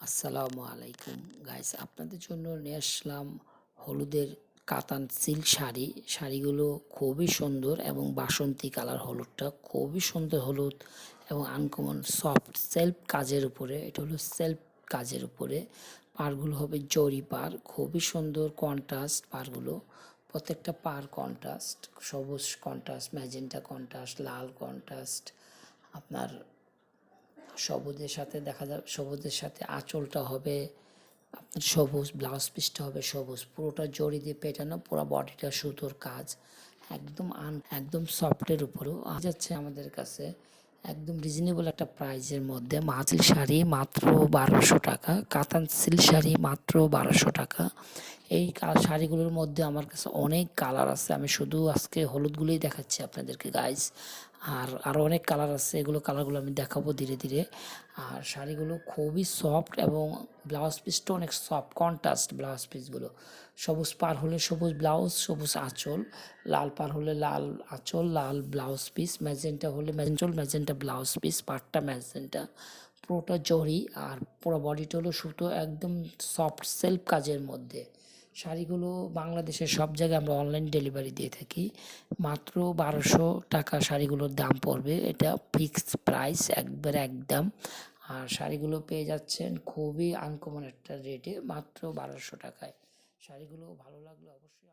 আসসালামু আলাইকুম গাইস, আপনাদের জন্য নিয়ে আসলাম হলুদের কাতান সিল্ক শাড়ি। শাড়িগুলো খুবই সুন্দর এবং বাসন্তী কালার হলুদটা খুবই সুন্দর হলুদ এবং আনকমন সফট সেলফ কাজের উপরে। এটা হলো সেলফ কাজের উপরে। পাড়গুলো হবে জরি পাড়, খুবই সুন্দর কন্ট্রাস্ট পাড়গুলো। প্রত্যেকটা পাড় কন্ট্রাস্ট, সবুজ কন্ট্রাস্ট, ম্যাজেন্টা কন্ট্রাস্ট, লাল কন্ট্রাস্ট। আপনার সবুজের সাথে দেখা যাবে, সবুজের সাথে আঁচলটা হবে আপনার সবুজ, ব্লাউজ পিসটা হবে সবুজ, পুরোটা জড়ি দিয়ে পেটানো, পুরো বডিটা সুতোর কাজ। একদম সফটের উপরেও যাচ্ছে আমাদের কাছে একদম রিজনেবল একটা প্রাইজের মধ্যে। মাছিল শাড়ি মাত্র 1200 টাকা, কাতান সিল্ক শাড়ি মাত্র 1200 টাকা। এই শাড়িগুলোর মধ্যে আমার কাছে অনেক কালার আছে, আমি শুধু আজকে হলুদগুলোই দেখাচ্ছি আপনাদেরকে গাইজ। আর আরও অনেক কালার আছে, এগুলো কালারগুলো আমি দেখাবো ধীরে ধীরে। আর শাড়িগুলো খুবই সফট এবং ব্লাউজ পিসটা অনেক সফট কন্ট্রাস্ট ব্লাউজ পিসগুলো। সবুজ পার হলে সবুজ ব্লাউজ, সবুজ আঁচল, লাল পার হলে লাল আঁচল, লাল ব্লাউজ পিস, ম্যাজেন্টা হলে ম্যাজেন্টা ব্লাউজ পিস, পাটটা ম্যাজেন্টা, পুরোটা জরি। আর পুরো বডিটা হলো সুতো, একদম সফট সেলফ কাজের মধ্যে। শাড়িগুলো বাংলাদেশের সব জায়গায় আমরা অনলাইন ডেলিভারি দিয়ে থাকি। মাত্র 1200 টাকা শাড়িগুলোর দাম পড়বে, এটা ফিক্সড প্রাইস একবারে একদম। আর শাড়িগুলো পেয়ে যাচ্ছেন খুবই আনকমন একটা রেটে, মাত্র 1200 টাকায়। শাড়িগুলো ভালো লাগলে অবশ্যই